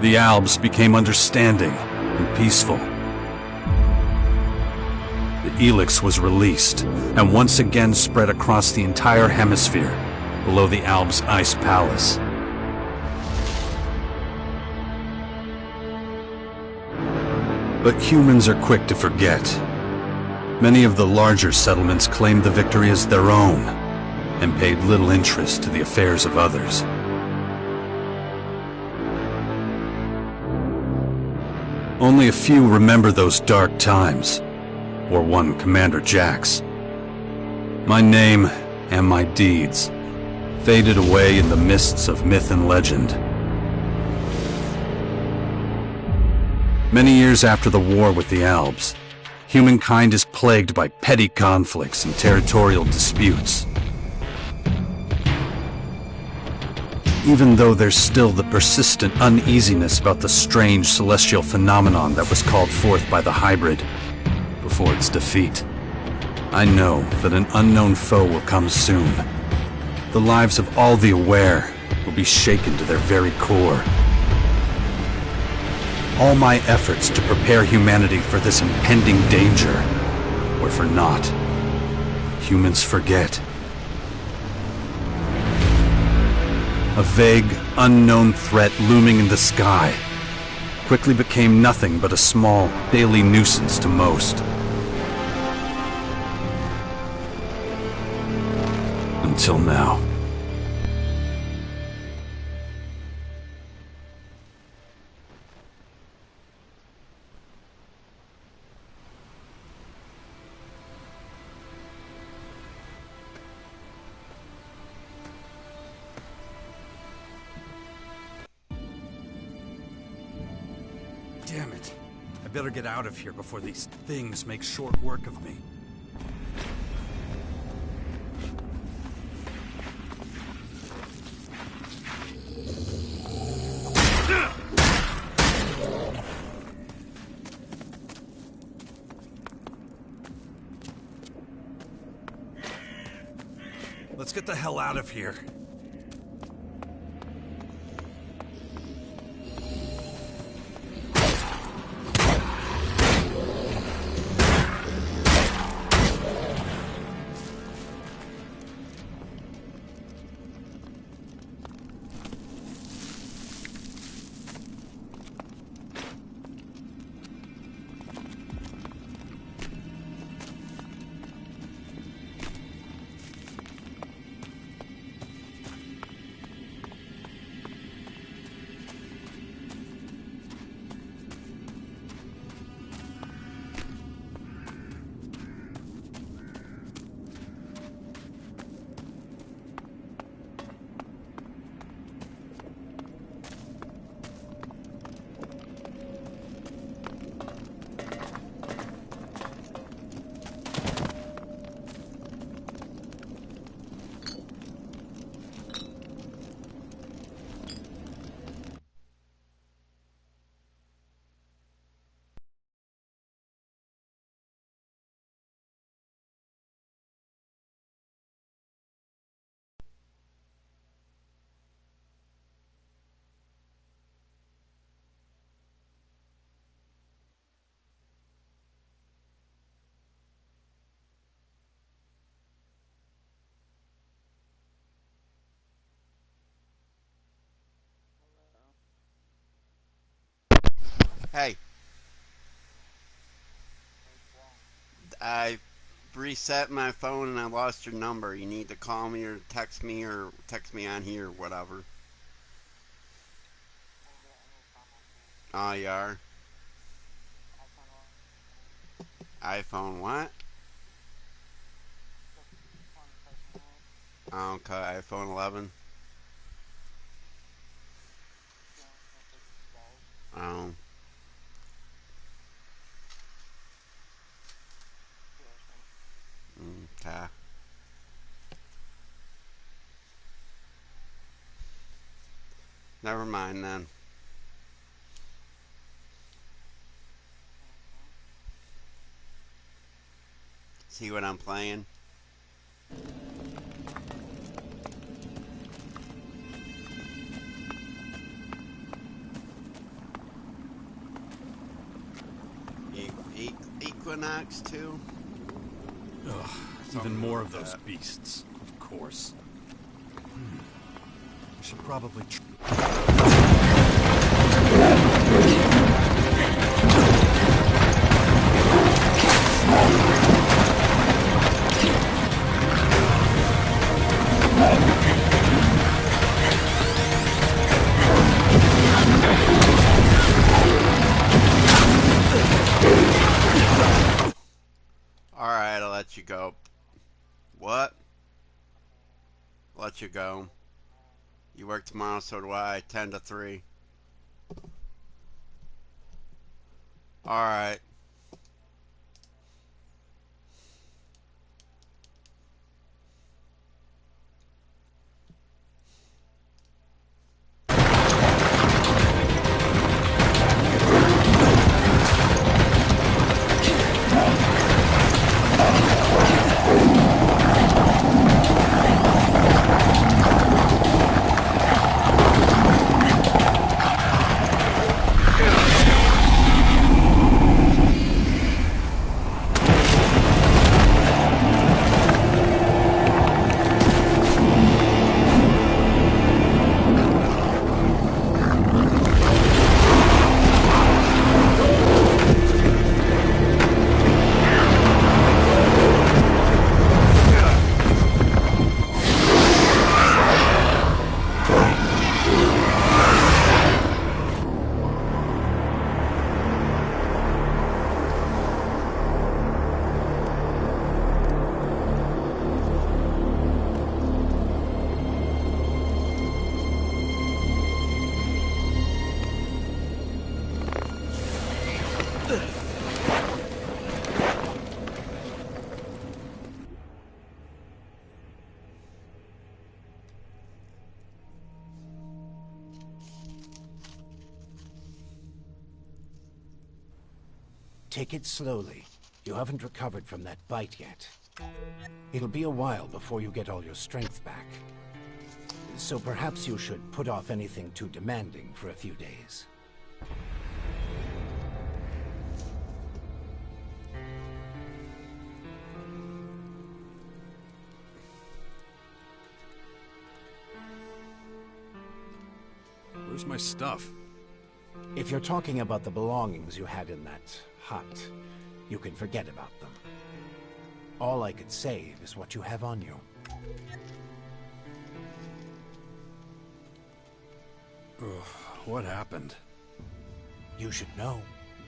The Alps became understanding and peaceful. The Helix was released and once again spread across the entire hemisphere below the Alps Ice Palace. But humans are quick to forget. Many of the larger settlements claimed the victory as their own and paid little interest to the affairs of others. Only a few remember those dark times, or one Commander Jax. My name and my deeds faded away in the mists of myth and legend. Many years after the war with the Alps, humankind is plagued by petty conflicts and territorial disputes. Even though there's still the persistent uneasiness about the strange celestial phenomenon that was called forth by the hybrid before its defeat, I know that an unknown foe will come soon. The lives of all the aware will be shaken to their very core. All my efforts to prepare humanity for this impending danger were for naught. Humans forget. A vague, unknown threat looming in the sky quickly became nothing but a small, daily nuisance to most. Until now. Damn it. I better get out of here before these things make short work of me. Let's get the hell out of here. Hey, I reset my phone and I lost your number. You need to call me or text me on here, whatever. Oh, you are? iPhone what? Oh, okay, iPhone 11. Oh. Okay. Never mind then. See what I'm playing? Equinox too? Ugh, even more of those beasts, of course. I should probably Alright, I'll let you go. What? Let you go. You work tomorrow, so do I. 10 to 3. Alright. Take it slowly. You haven't recovered from that bite yet. It'll be a while before you get all your strength back. So perhaps you should put off anything too demanding for a few days. Where's my stuff? If you're talking about the belongings you had in that hut, you can forget about them. All I could save is what you have on you. Ugh, what happened? You should know.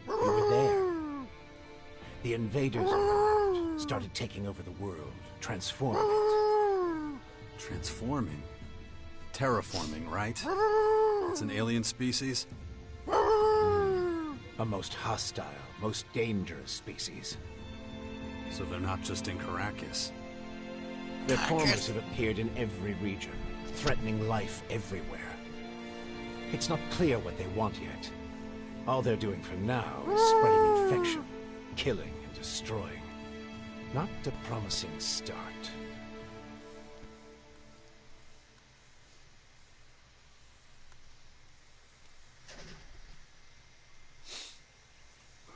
You were there. The invaders emerged, started taking over the world, transforming it. Transforming? Terraforming, right? It's an alien species? A most hostile, most dangerous species. So they're not just in Caracas. Their formers have appeared in every region, threatening life everywhere. It's not clear what they want yet. All they're doing for now is spreading infection, killing and destroying. Not a promising start.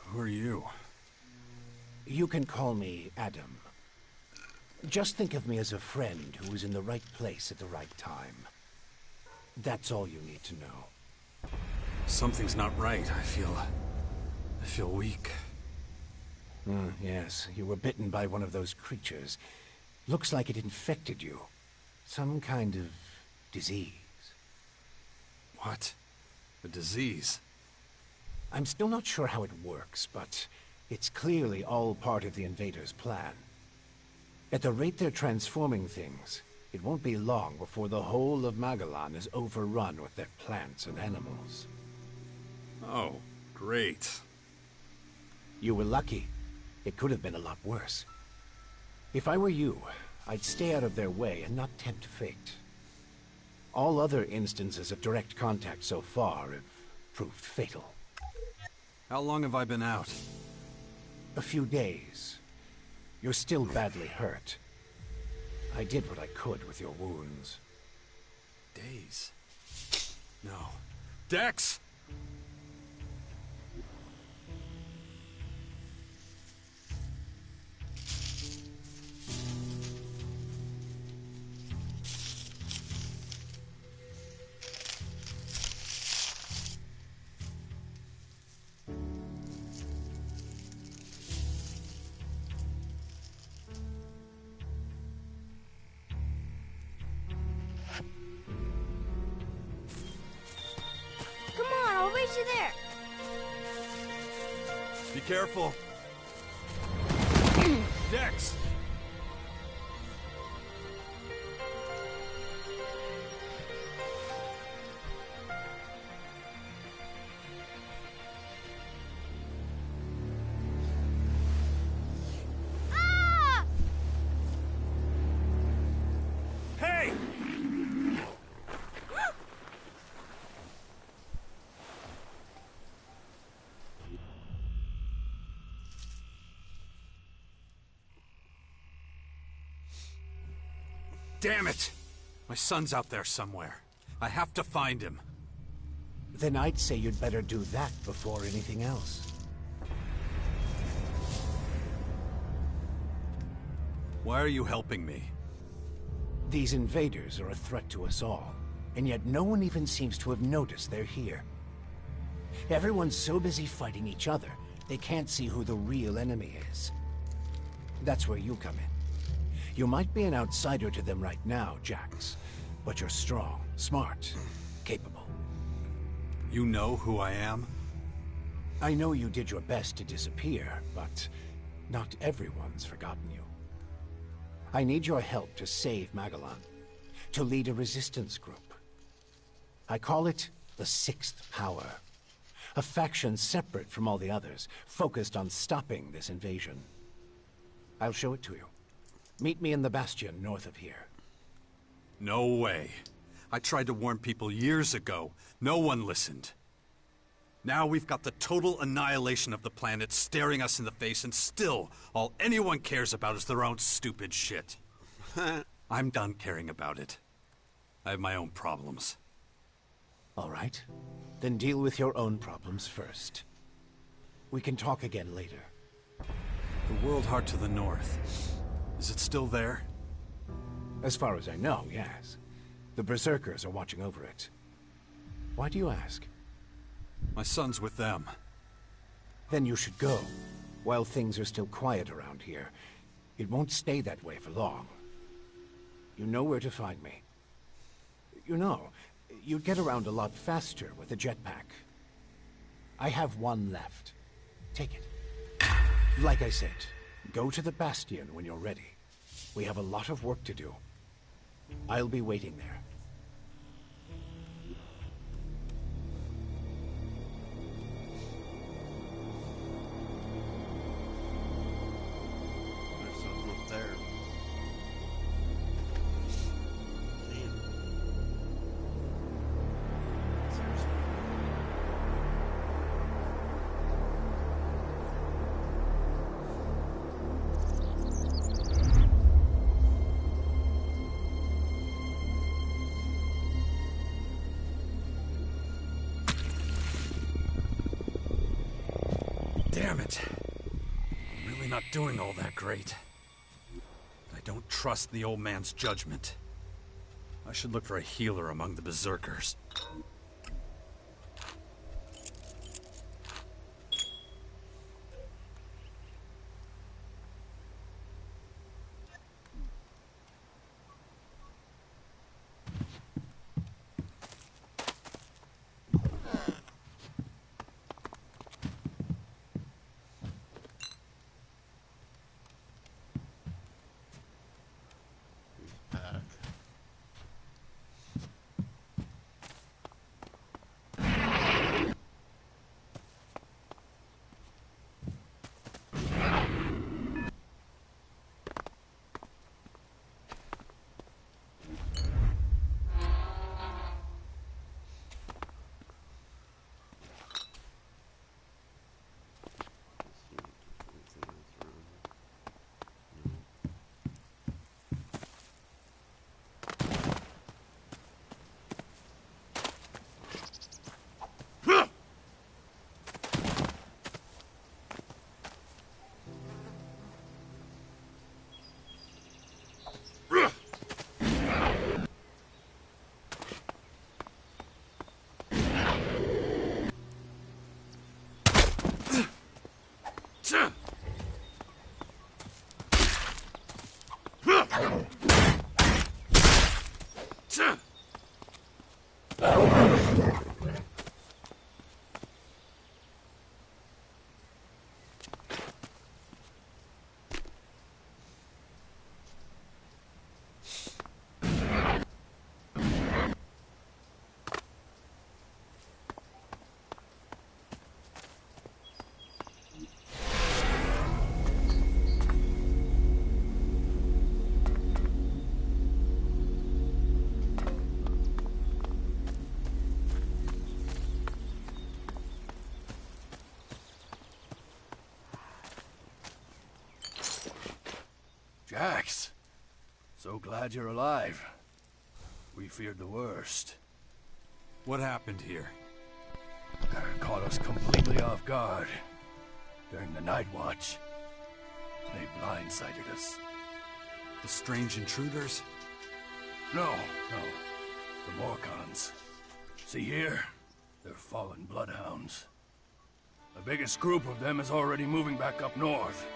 Who are you? You can call me Adam. Just think of me as a friend who was in the right place at the right time. That's all you need to know. Something's not right. I feel weak. Yes, you were bitten by one of those creatures. Looks like it infected you. Some kind of disease. What? A disease? I'm still not sure how it works, but it's clearly all part of the invaders' plan. At the rate they're transforming things, it won't be long before the whole of Magellan is overrun with their plants and animals. Oh, great. You were lucky. It could have been a lot worse. If I were you, I'd stay out of their way and not tempt fate. All other instances of direct contact so far have proved fatal. How long have I been out? A few days. You're still badly hurt. I did what I could with your wounds. Days? No. Dex! you there. Be careful. Dex! Ah! Hey! Damn it! My son's out there somewhere. I have to find him. Then I'd say you'd better do that before anything else. Why are you helping me? These invaders are a threat to us all, and yet no one even seems to have noticed they're here. Everyone's so busy fighting each other, they can't see who the real enemy is. That's where you come in. You might be an outsider to them right now, Jax, but you're strong, smart, capable. You know who I am? I know you did your best to disappear, but not everyone's forgotten you. I need your help to save Magellan, to lead a resistance group. I call it the Sixth Power, a faction separate from all the others, focused on stopping this invasion. I'll show it to you. Meet me in the Bastion north of here. No way. I tried to warn people years ago. No one listened. Now we've got the total annihilation of the planet staring us in the face, and still, all anyone cares about is their own stupid shit. I'm done caring about it. I have my own problems. All right. Then deal with your own problems first. We can talk again later. The World Heart to the north. Is it still there? As far as I know, yes. The Berserkers are watching over it. Why do you ask? My son's with them. Then you should go, while things are still quiet around here. It won't stay that way for long. You know where to find me. You know, you'd get around a lot faster with a jetpack. I have one left. Take it. Like I said, go to the Bastion when you're ready. We have a lot of work to do. I'll be waiting there. There's something up there. Damn. Seriously. Damn it. I'm really not doing all that great. I don't trust the old man's judgment. I should look for a healer among the Berserkers. Back. Jax, so glad you're alive. We feared the worst. What happened here? Caught us completely off guard during the night watch. They blindsided us. The strange intruders? No. The Morcons. See here? They're fallen bloodhounds. The biggest group of them is already moving back up north.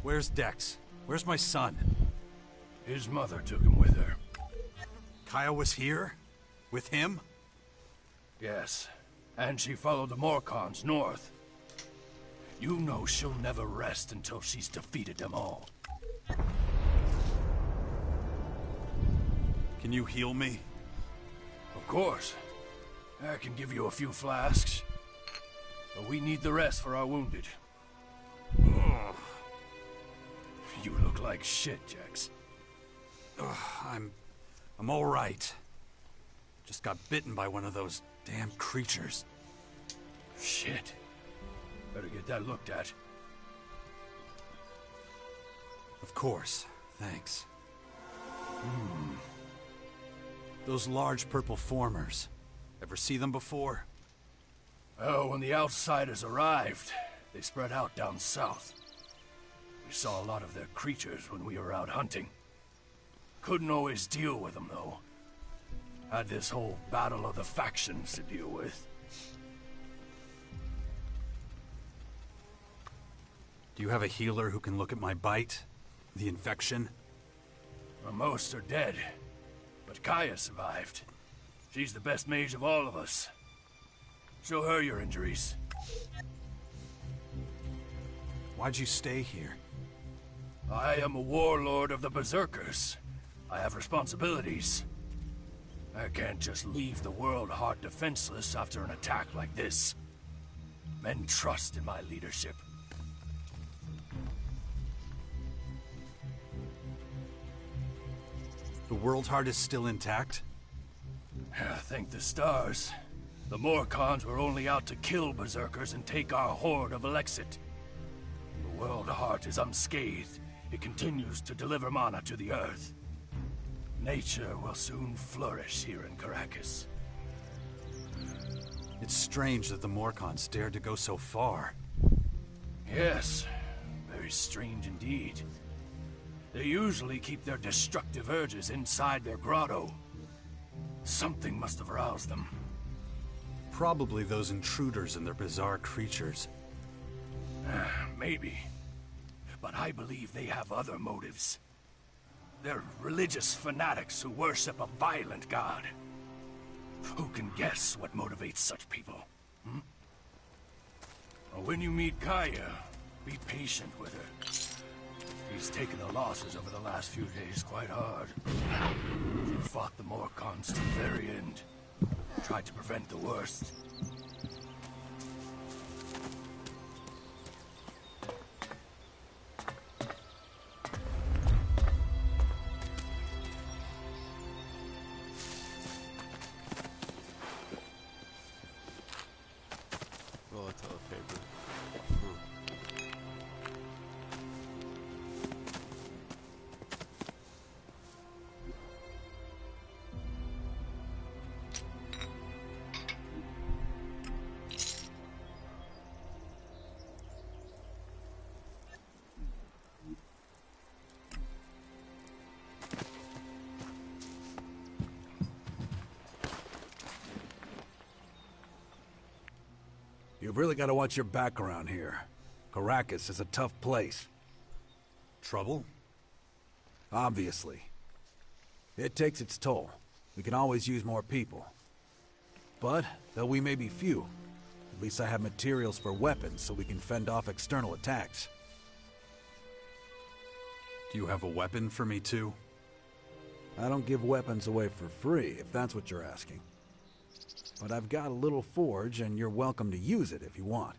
Where's Dex? Where's my son? His mother took him with her. Kaya was here? With him? Yes, and she followed the Morcons north. You know she'll never rest until she's defeated them all. Can you heal me? Of course. I can give you a few flasks. But we need the rest for our wounded. Ugh. You look like shit, Jax. I'm all right. Just got bitten by one of those damn creatures. Shit. Better get that looked at. Of course. Thanks. Those large purple formers. Ever see them before? Oh, when the outsiders arrived, they spread out down south. We saw a lot of their creatures when we were out hunting. Couldn't always deal with them, though. Had this whole battle of the factions to deal with. Do you have a healer who can look at my bite? The infection? Well, most are dead, but Kaya survived. She's the best mage of all of us. Show her your injuries. Why'd you stay here? I am a warlord of the Berserkers. I have responsibilities. I can't just leave the world heart defenseless after an attack like this. Men trust in my leadership. The world heart is still intact? Thank the stars. The Morcons were only out to kill Berserkers and take our horde of Alexit. The world heart is unscathed. It continues to deliver mana to the earth. Nature will soon flourish here in Caracas. It's strange that the Morcons dared to go so far. Yes, very strange indeed. They usually keep their destructive urges inside their grotto. Something must have roused them. Probably those intruders and their bizarre creatures. Maybe. But I believe they have other motives. They're religious fanatics who worship a violent god. Who can guess what motivates such people? Well, when you meet Kaya, be patient with her. She's taken the losses over the last few days quite hard. She fought the Morcons to the very end. Tried to prevent the worst. Roll of toilet paper. You've really got to watch your back around here. Caracas is a tough place. Trouble? Obviously. It takes its toll. We can always use more people. But, though we may be few, at least I have materials for weapons so we can fend off external attacks. Do you have a weapon for me too? I don't give weapons away for free, if that's what you're asking. But I've got a little forge, and you're welcome to use it if you want.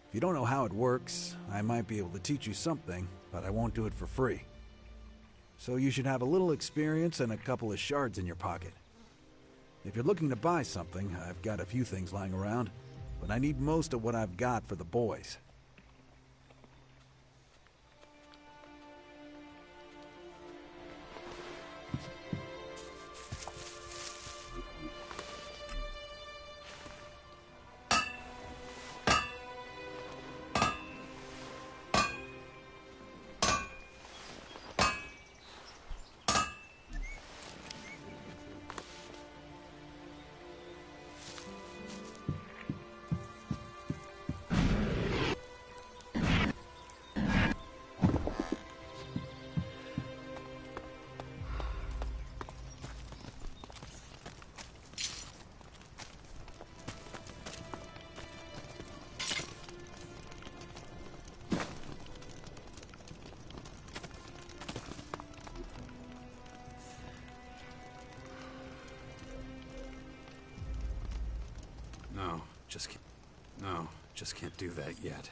If you don't know how it works, I might be able to teach you something, but I won't do it for free. So you should have a little experience and a couple of shards in your pocket. If you're looking to buy something, I've got a few things lying around, but I need most of what I've got for the boys. Just can't do that yet.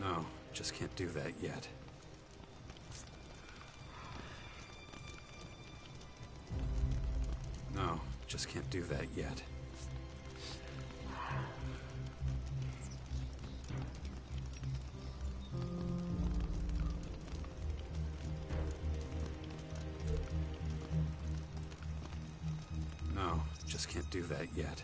No, just can't do that yet. No, just can't do that yet. No, just can't do that yet.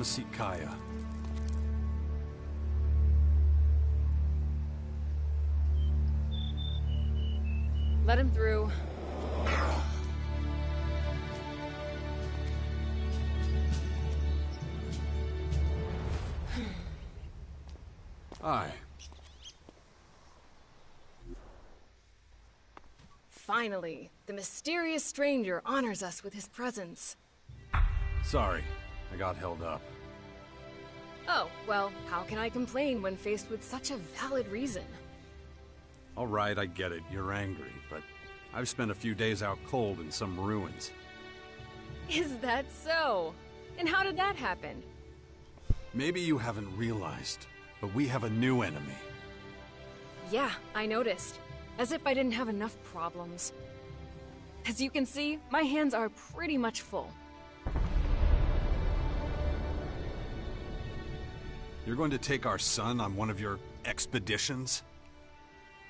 want to see Kaya. Let him through. Hi. Finally, the mysterious stranger honors us with his presence. Sorry, I got held up. Oh, well, how can I complain when faced with such a valid reason? All right, I get it. You're angry, but I've spent a few days out cold in some ruins. Is that so? And how did that happen? Maybe you haven't realized, but we have a new enemy. Yeah, I noticed. As if I didn't have enough problems. As you can see, my hands are pretty much full. You're going to take our son on one of your expeditions?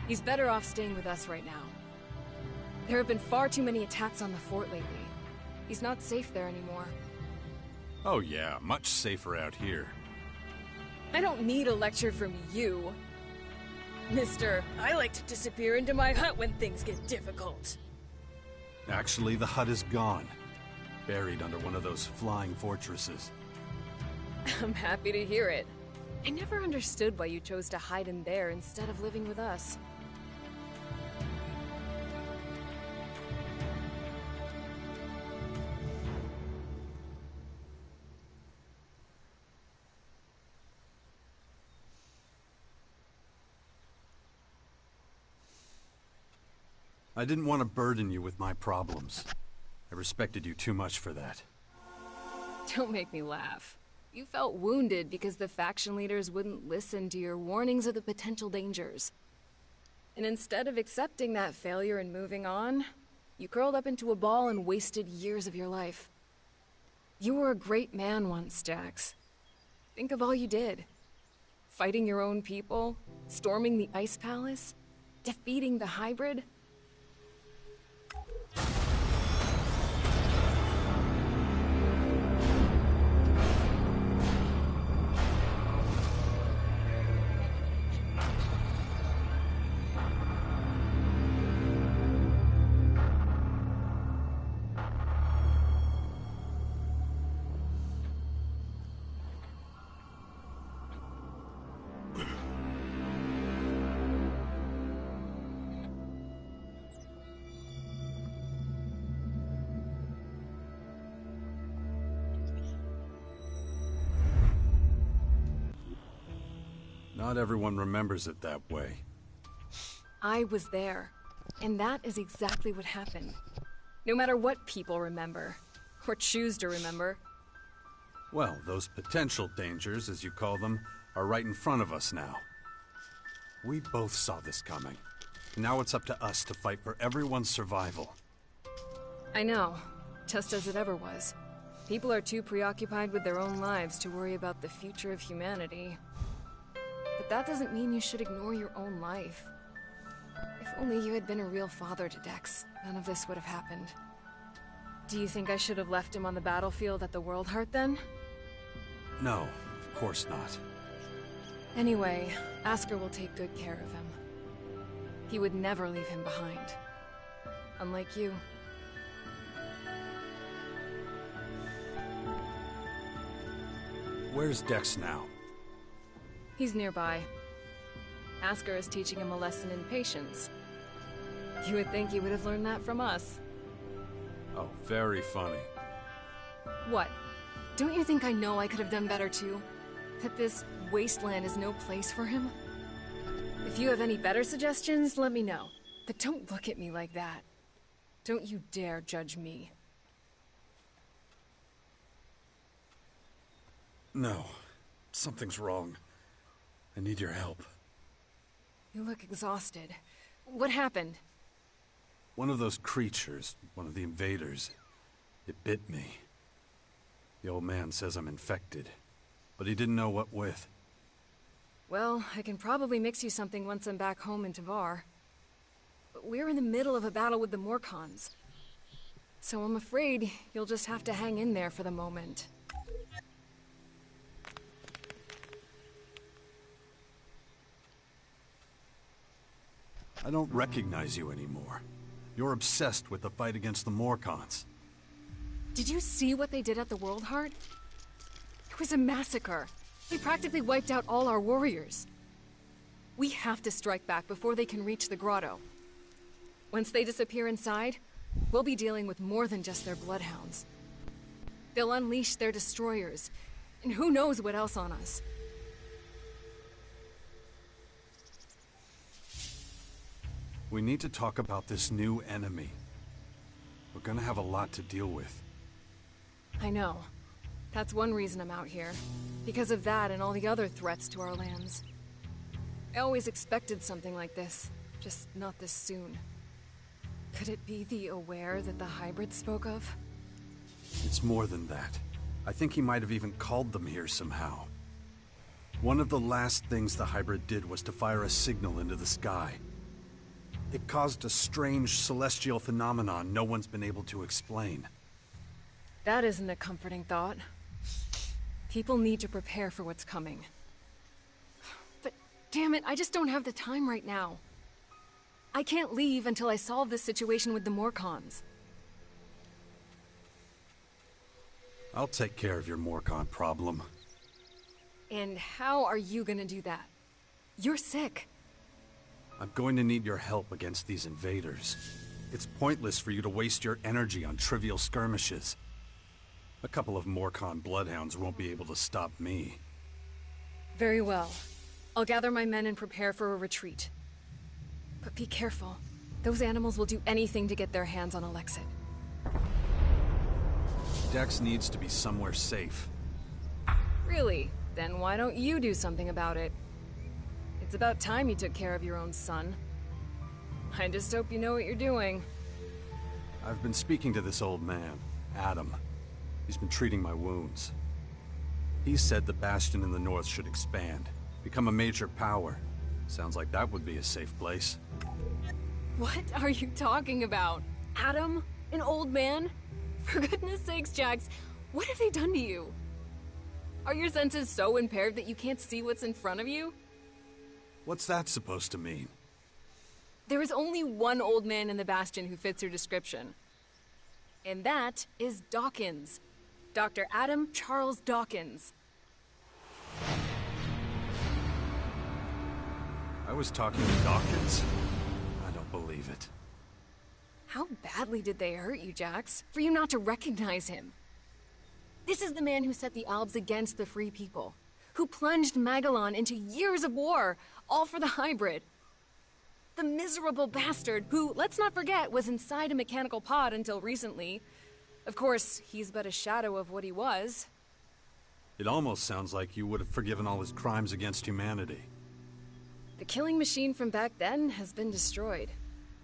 He's better off staying with us right now. There have been far too many attacks on the fort lately. He's not safe there anymore. Oh yeah, much safer out here. I don't need a lecture from you. Mister, I like to disappear into my hut when things get difficult. Actually, the hut is gone. Buried under one of those flying fortresses. I'm happy to hear it. I never understood why you chose to hide in there instead of living with us. I didn't want to burden you with my problems. I respected you too much for that. Don't make me laugh. You felt wounded because the faction leaders wouldn't listen to your warnings of the potential dangers. And instead of accepting that failure and moving on, you curled up into a ball and wasted years of your life. You were a great man once, Jax. Think of all you did. Fighting your own people, storming the Ice Palace, defeating the hybrid. Not everyone remembers it that way. I was there, and that is exactly what happened. No matter what people remember, or choose to remember. Well, those potential dangers, as you call them, are right in front of us now. We both saw this coming. Now it's up to us to fight for everyone's survival. I know, just as it ever was. People are too preoccupied with their own lives to worry about the future of humanity. But that doesn't mean you should ignore your own life. If only you had been a real father to Dex, none of this would have happened. Do you think I should have left him on the battlefield at the World Heart then? No, of course not. Anyway, Asker will take good care of him. He would never leave him behind. Unlike you. Where's Dex now? He's nearby. Asker is teaching him a lesson in patience. You would think he would have learned that from us. Oh, very funny. What? Don't you think I know I could have done better too? That this wasteland is no place for him? If you have any better suggestions, let me know. But don't look at me like that. Don't you dare judge me. No, something's wrong. I need your help. You look exhausted. What happened? One of those creatures, one of the invaders, it bit me. The old man says I'm infected, but he didn't know what with. Well, I can probably mix you something once I'm back home in Tavar. But we're in the middle of a battle with the Morcons. So I'm afraid you'll just have to hang in there for the moment. I don't recognize you anymore. You're obsessed with the fight against the Morcons. Did you see what they did at the World Heart? It was a massacre. They practically wiped out all our warriors. We have to strike back before they can reach the grotto. Once they disappear inside, we'll be dealing with more than just their bloodhounds. They'll unleash their destroyers, and who knows what else on us. We need to talk about this new enemy. We're gonna have a lot to deal with. I know. That's one reason I'm out here. Because of that and all the other threats to our lands. I always expected something like this, just not this soon. Could it be the Aware that the hybrid spoke of? It's more than that. I think he might have even called them here somehow. One of the last things the hybrid did was to fire a signal into the sky. It caused a strange celestial phenomenon no one's been able to explain. That isn't a comforting thought. People need to prepare for what's coming. But damn it, I just don't have the time right now. I can't leave until I solve this situation with the Morcons. I'll take care of your Morcon problem. And how are you gonna do that? You're sick. I'm going to need your help against these invaders. It's pointless for you to waste your energy on trivial skirmishes. A couple of Morcon bloodhounds won't be able to stop me. Very well. I'll gather my men and prepare for a retreat. But be careful. Those animals will do anything to get their hands on Alexit. Dex needs to be somewhere safe. Really? Then why don't you do something about it? It's about time you took care of your own son. I just hope you know what you're doing. I've been speaking to this old man, Adam. He's been treating my wounds. He said the Bastion in the north should expand, become a major power. Sounds like that would be a safe place. What are you talking about? Adam? An old man? For goodness sakes, Jax, what have they done to you? Are your senses so impaired that you can't see what's in front of you? What's that supposed to mean? There is only one old man in the Bastion who fits your description. And that is Dawkins. Dr. Adam Charles Dawkins. I was talking to Dawkins? I don't believe it. How badly did they hurt you, Jax, for you not to recognize him? This is the man who set the Albs against the Free People, who plunged Magellan into years of war, all for the hybrid. The miserable bastard who, let's not forget, was inside a mechanical pod until recently. Of course, he's but a shadow of what he was. It almost sounds like you would have forgiven all his crimes against humanity. The killing machine from back then has been destroyed.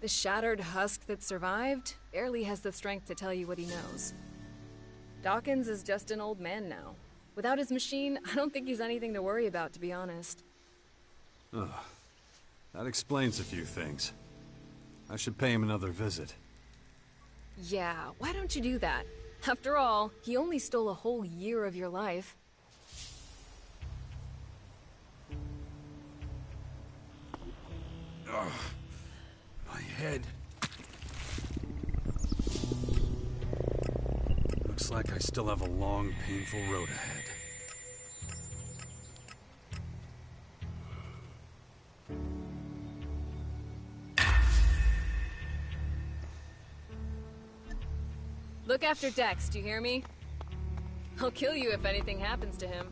The shattered husk that survived barely has the strength to tell you what he knows. Dawkins is just an old man now. Without his machine, I don't think he's anything to worry about, to be honest. Ugh. That explains a few things. I should pay him another visit. Yeah, why don't you do that? After all, he only stole a whole year of your life. Ugh. My head. Looks like I still have a long, painful road ahead. Look after Dex, do you hear me? I'll kill you if anything happens to him.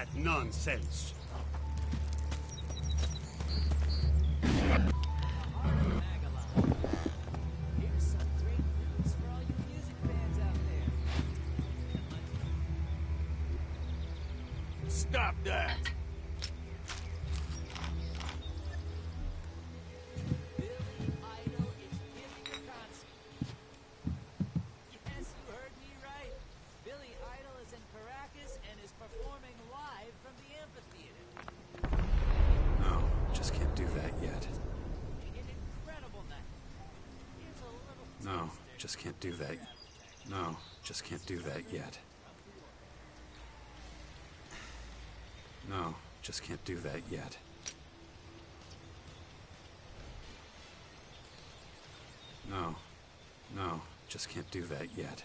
that nonsense. Stop that! No, just can't do that. No, just can't do that yet. No, just can't do that yet. No, just can't do that yet.